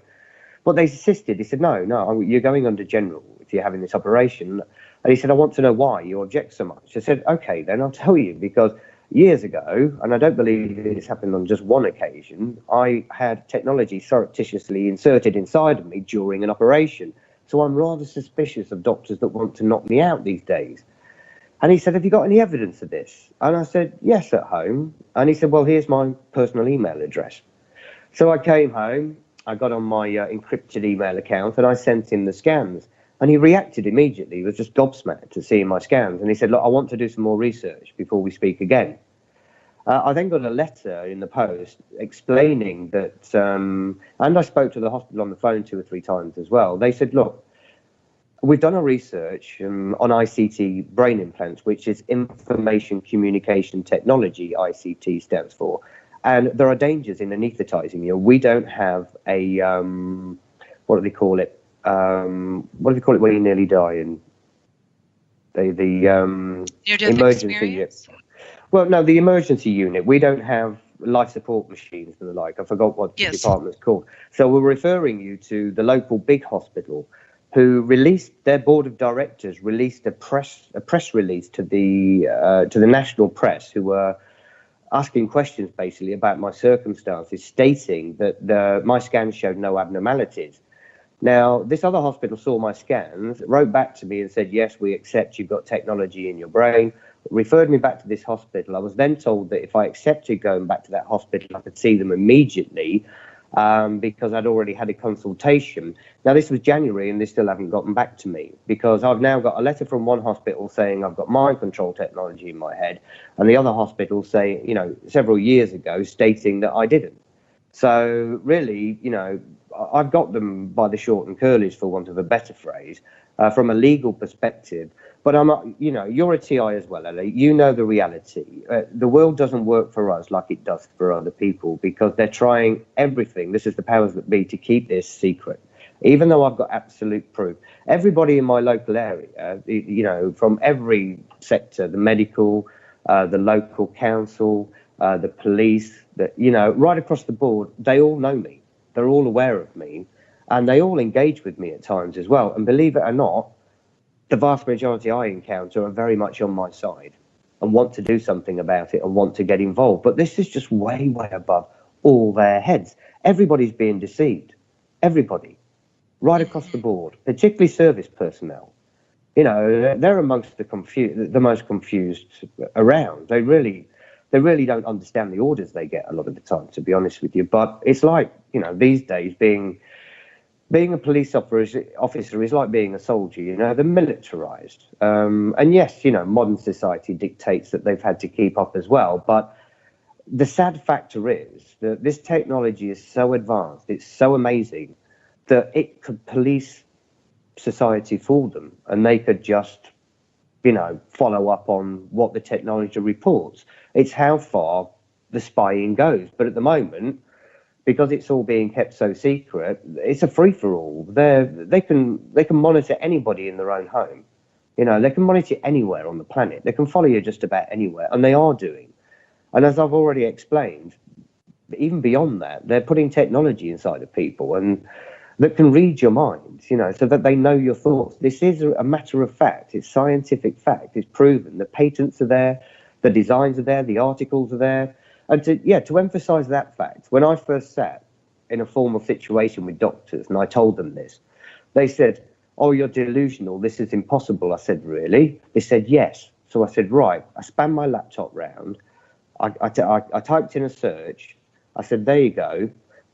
But they insisted. He said, no, you're going under general if you're having this operation. And he said, I want to know why you object so much. I said, okay, then I'll tell you, because years ago, and I don't believe it's happened on just one occasion, I had technology surreptitiously inserted inside of me during an operation. So I'm rather suspicious of doctors that want to knock me out these days. And he said, have you got any evidence of this? And I said, yes, at home. And he said, well, here's my personal email address. So I came home, I got on my encrypted email account, and I sent him the scans. And he reacted immediately. He was just gobsmacked at seeing my scans. And he said, look, I want to do some more research before we speak again. I then got a letter in the post explaining that, and I spoke to the hospital on the phone 2 or 3 times as well. They said, look, we've done a research on ICT Brain Implants, which is Information Communication Technology, ICT stands for. And there are dangers in anaesthetizing you. We don't have a, what do they call it? What do they call it when you nearly die? And the emergency unit. Well, no, the emergency unit. We don't have life support machines and the like. I forgot what the department's called. So we're referring you to the local big hospital, who released, their board of directors released a press release to the national press, who were asking questions basically about my circumstances, stating that my scans showed no abnormalities. Now, this other hospital saw my scans, wrote back to me and said, yes, we accept you've got technology in your brain, referred me back to this hospital. I was then told that if I accepted going back to that hospital, I could see them immediately, because I'd already had a consultation. Now, this was January, and they still haven't gotten back to me, because I've now got a letter from one hospital saying I've got mind control technology in my head, and the other hospital saying, several years ago, stating that I didn't. So really, I've got them by the short and curlies, for want of a better phrase, from a legal perspective. But you're a TI as well, Ellie. You know the reality. The world doesn't work for us like it does for other people, because they're trying everything. This is the powers that be, to keep this secret, even though I've got absolute proof. Everybody in my local area, from every sector, the medical, the local council, the police, right across the board, they all know me. They're all aware of me, and they all engage with me at times as well. And believe it or not, the vast majority I encounter are very much on my side and want to do something about it and want to get involved. But this is just way, way above all their heads. Everybody's being deceived. Everybody, right across the board, particularly service personnel. They're amongst the most confused around. They really don't understand the orders they get a lot of the time, to be honest with you. But it's like, these days, being a police officer is like being a soldier. They're militarized. And yes, modern society dictates that they've had to keep up as well. But the sad factor is that this technology is so advanced, it's so amazing, that it could police society for them, and they could just follow up on what the technology reports. It's how far the spying goes. But at the moment, because it's all being kept so secret, it's a free-for-all. They can monitor anybody in their own home. You know, they can monitor you anywhere on the planet. They can follow you just about anywhere, and they are doing. And as I've already explained, even beyond that, they're putting technology inside of people and that can read your mind, you know, so that they know your thoughts. This is a matter of fact. It's scientific fact. It's proven. The patents are there, the designs are there, the articles are there. And to emphasize that fact, when I first sat in a formal situation with doctors and I told them this, they said, "Oh, you're delusional. This is impossible." I said, "Really?" They said, "Yes." So I said, "Right." I spun my laptop round. I typed in a search. I said, "There you go.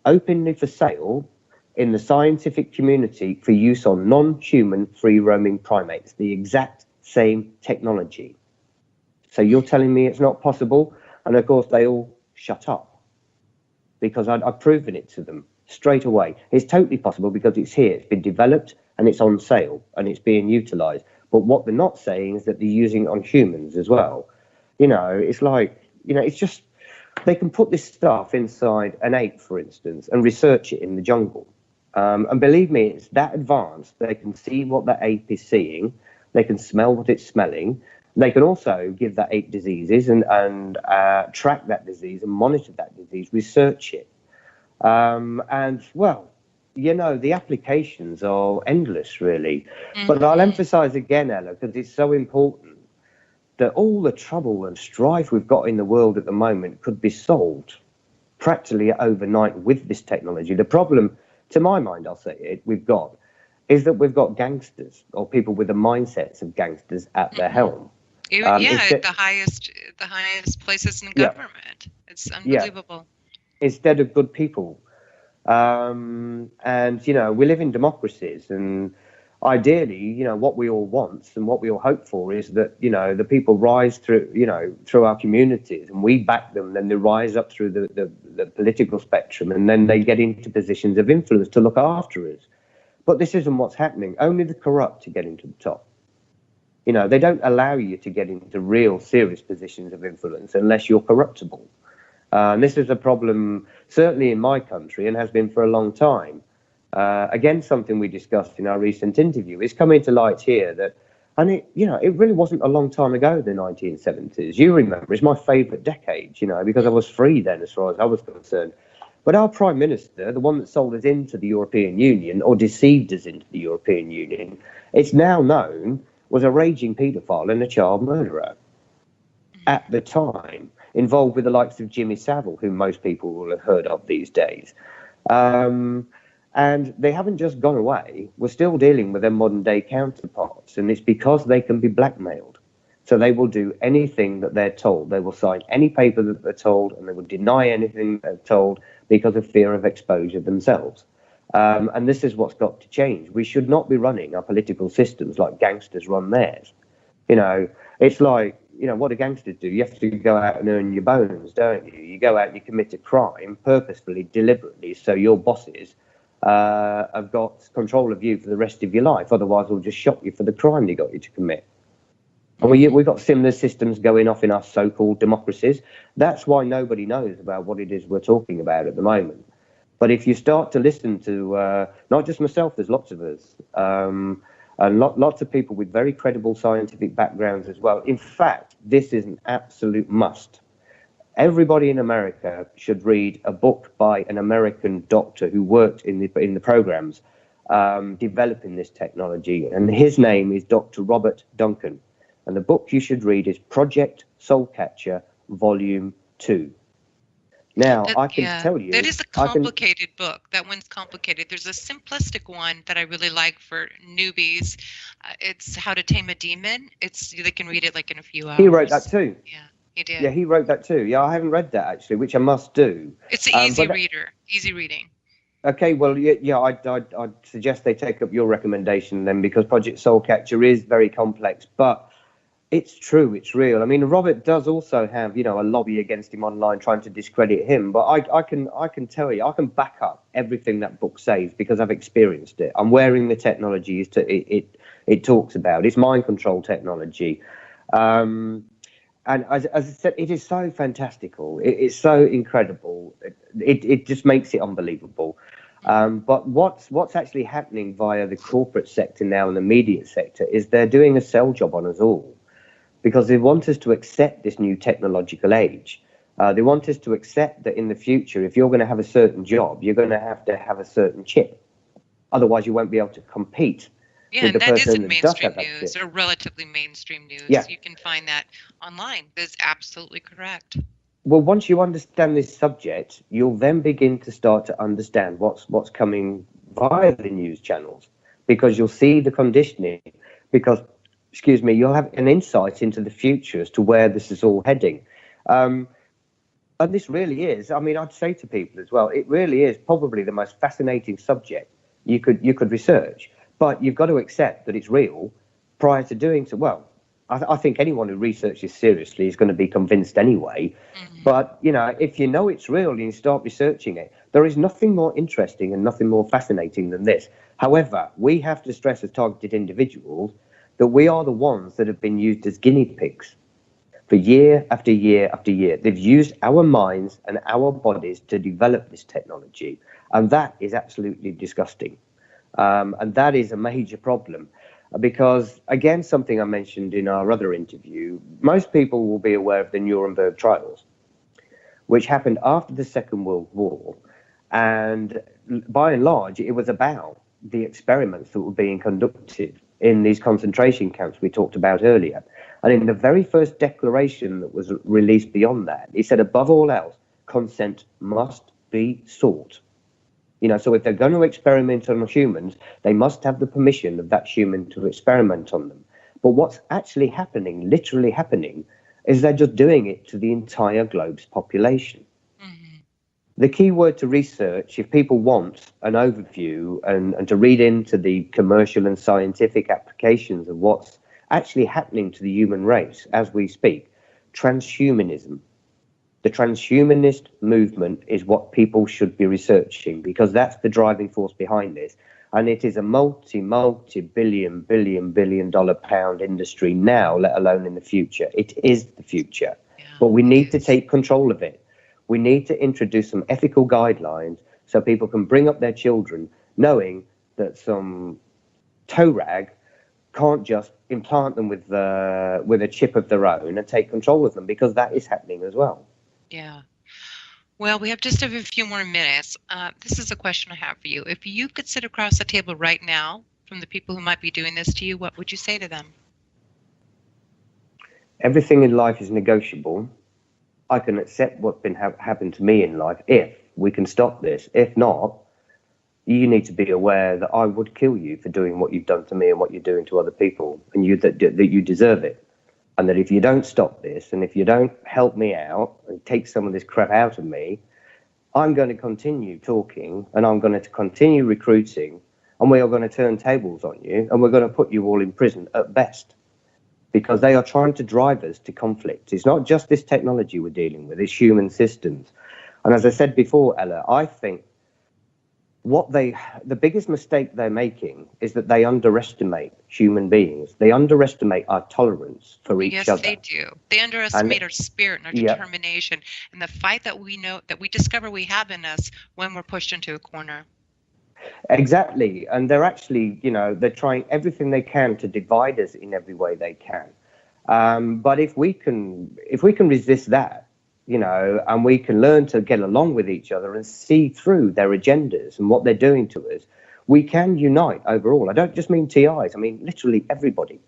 Openly for sale in the scientific community for use on non-human free-roaming primates. The exact same technology." So you're telling me it's not possible? And of course, they all shut up because I've proven it to them straight away. It's totally possible because it's here. It's been developed and it's on sale and it's being utilized. But what they're not saying is that they're using it on humans as well. You know, it's like, you know, it's just, they can put this stuff inside an ape, for instance, and research it in the jungle. And believe me, it's that advanced. They can see what the ape is seeing. They can smell what it's smelling. They can also give that ape diseases and track that disease and monitor that disease, research it. And, well, you know, the applications are endless, really. Mm-hmm. But I'll emphasize again, Ella, because it's so important, that all the trouble and strife we've got in the world at the moment could be solved practically overnight with this technology. The problem, to my mind, I'll say it, is that we've got gangsters or people with the mindsets of gangsters at their helm. The highest places in government. It's unbelievable. Instead of good people. And, you know, we live in democracies, and ideally, you know, what we all want and what we all hope for is that, you know, the people rise through, you know, through our communities, and we back them, then they rise up through the political spectrum, and then they get into positions of influence to look after us. But this isn't what's happening. Only the corrupt are getting to the top. You know, they don't allow you to get into real serious positions of influence unless you're corruptible. And this is a problem, certainly in my country, and has been for a long time. Again, something we discussed in our recent interview is coming to light here that, and it, you know, it really wasn't a long time ago, the 1970s. You remember, it's my favourite decade, you know, because I was free then as far as I was concerned. But our Prime Minister, the one that sold us into the European Union or deceived us into the European Union, it's now known was a raging paedophile and a child murderer at the time, involved with the likes of Jimmy Savile, whom most people will have heard of these days. And they haven't just gone away. We're still dealing with their modern-day counterparts, and it's because they can be blackmailed. So they will do anything that they're told. They will sign any paper that they're told, and they will deny anything they're told because of fear of exposure themselves. And this is what's got to change. We should not be running our political systems like gangsters run theirs. You know, it's like, you know, what do gangsters do? You have to go out and earn your bones, don't you? You go out and you commit a crime purposefully, deliberately, so your bosses have got control of you for the rest of your life. Otherwise, they'll just shot you for the crime they got you to commit. And we've got similar systems going off in our so-called democracies. That's why nobody knows about what it is we're talking about at the moment. But if you start to listen to, not just myself, there's lots of us, and lots of people with very credible scientific backgrounds as well. In fact, this is an absolute must. Everybody in America should read a book by an American doctor who worked in the programs developing this technology, and his name is Dr. Robert Duncan. And the book you should read is Project Soulcatcher, Volume 2. Now, I can tell you... That is a complicated book. That one's complicated. There's a simplistic one that I really like for newbies. It's How to Tame a Demon. They can read it like in a few hours. He wrote that too. Yeah, he did. Yeah, he wrote that too. Yeah, I haven't read that actually, which I must do. It's an easy reading. Okay, well, yeah, I'd suggest they take up your recommendation then, because Project Soulcatcher is very complex, but it's true, it's real. I mean, Robert does also have, you know, a lobby against him online trying to discredit him, but I can tell you, I can back up everything that book says because I've experienced it. I'm wearing the technology it talks about. It's mind control technology. And as I said, it is so fantastical. It's so incredible. It just makes it unbelievable. But what's actually happening via the corporate sector now and the media sector is they're doing a sell job on us all, because they want us to accept this new technological age. They want us to accept that in the future, if you're going to have a certain job, you're going to have a certain chip. Otherwise, you won't be able to compete Yeah, with the and that person isn't that does mainstream have that news chip. or relatively mainstream news. Yeah. You can find that online. That's absolutely correct. Well, once you understand this subject, you'll then begin to start to understand what's coming via the news channels, because you'll see the conditioning. Because, excuse me, you'll have an insight into the future as to where this is all heading. And this really is, I mean, I'd say to people as well, it really is probably the most fascinating subject you could research. But you've got to accept that it's real prior to doing so. Well, I think anyone who researches seriously is going to be convinced anyway. But, you know, if you know it's real and you start researching it, there is nothing more interesting and nothing more fascinating than this. However, we have to stress as targeted individuals that we are the ones that have been used as guinea pigs for year after year after year. They've used our minds and our bodies to develop this technology. And that is absolutely disgusting. And that is a major problem. Because, again, something I mentioned in our other interview, most people will be aware of the Nuremberg trials, which happened after the Second World War. And by and large, it was about the experiments that were being conducted in these concentration camps we talked about earlier. And in the very first declaration that was released beyond that, he said, above all else, consent must be sought. You know, so if they're going to experiment on humans, they must have the permission of that human to experiment on them. But what's actually happening, literally happening, is they're just doing it to the entire globe's population. The key word to research, if people want an overview and to read into the commercial and scientific applications of what's actually happening to the human race as we speak, transhumanism. The transhumanist movement is what people should be researching, because that's the driving force behind this. And it is a multi-billion dollar pound industry now, let alone in the future. It is the future. Yeah, but we need to take control of it. We need to introduce some ethical guidelines so people can bring up their children knowing that some toe rag can't just implant them with a chip of their own and take control of them, because that is happening as well. Yeah. Well, we have just a few more minutes. This is a question I have for you. If you could sit across the table right now from the people who might be doing this to you, what would you say to them? Everything in life is negotiable. I can accept what's been happened to me in life if we can stop this. If not, you need to be aware that I would kill you for doing what you've done to me and what you're doing to other people, and that you deserve it. And that if you don't stop this, and if you don't help me out and take some of this crap out of me, I'm going to continue talking, and I'm going to continue recruiting, and we are going to turn tables on you, and we're going to put you all in prison at best, because they are trying to drive us to conflict. It's not just this technology we're dealing with, it's human systems. And as I said before, Ella, I think the biggest mistake they're making is that they underestimate human beings. They underestimate our tolerance for each other. Yes, they do. They underestimate our spirit and our determination and the fight that we discover we have in us when we're pushed into a corner. Exactly. And they're actually, they're trying everything they can to divide us in every way they can. But if we can resist that, and we can learn to get along with each other and see through their agendas and what they're doing to us, we can unite overall. I don't just mean TIs, I mean literally everybody.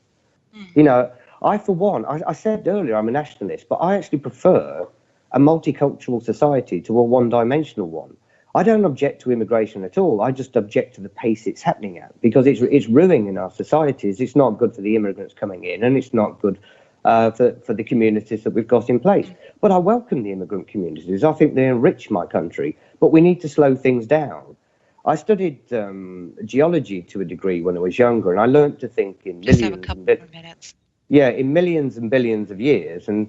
I, for one, I said earlier I'm a nationalist, but I actually prefer a multicultural society to a one-dimensional one. I don't object to immigration at all. I just object to the pace it's happening at, because it's ruining our societies. It's not good for the immigrants coming in, and it's not good for the communities that we've got in place. But I welcome the immigrant communities. I think they enrich my country, but we need to slow things down. I studied geology to a degree when I was younger, and I learned to think in just have a couple more minutes. Yeah, in millions and billions of years. And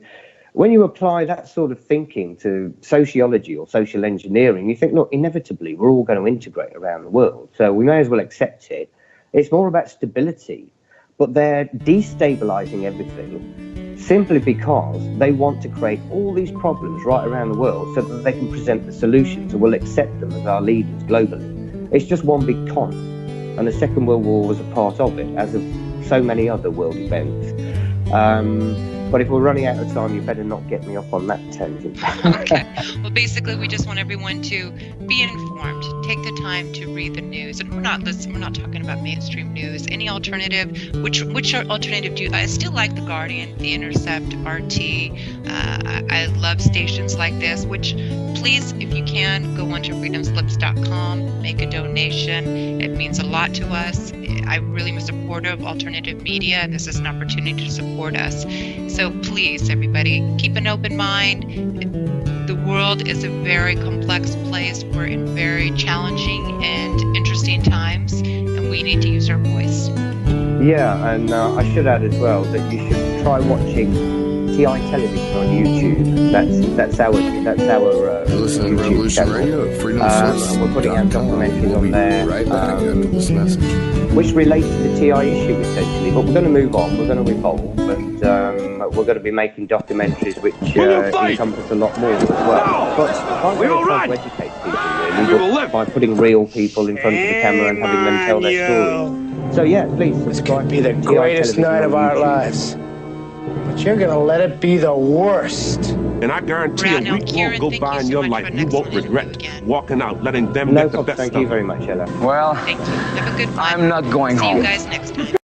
when you apply that sort of thinking to sociology or social engineering, you think, look, inevitably we're all going to integrate around the world, so we may as well accept it. It's more about stability. But they're destabilizing everything simply because they want to create all these problems right around the world so that they can present the solutions and will accept them as our leaders globally. It's just one big con. And the Second World War was a part of it, as of so many other world events. But if we're running out of time, you better not get me off on that tangent. Okay. Well, basically, we just want everyone to be informed. Take the time to read the news, and we're not talking about mainstream news. Any alternative? Which alternative do you? I still like the Guardian, the Intercept, RT. I love stations like this. Which, please, if you can, go onto freedomslips.com, make a donation. It means a lot to us. I really am a supporter of alternative media, and this is an opportunity to support us. So please, everybody, keep an open mind. The world is a very complex place. We're in very challenging and interesting times, and we need to use our voice. Yeah, and I should add as well that you should try watching TI television on YouTube. That's our Listen to YouTube Revolution channel. Radio, And we're putting out documentaries on there, right back after this message. which relates to the TI issue essentially. But we're going to move on. We're going to evolve, and we're going to be making documentaries which encompass a lot more as well. But I'm going to try to educate people really by putting real people in front of the camera and having them tell their stories. So yeah, please subscribe. This could be the greatest night of our lives. But you're gonna let it be the worst. And I guarantee a week won't go by in your life you won't regret walking out, letting them No get the problem. best Thank of you it. very much, Ella. Well, Thank you. Have a good one. I'm not going See home. you guys next time.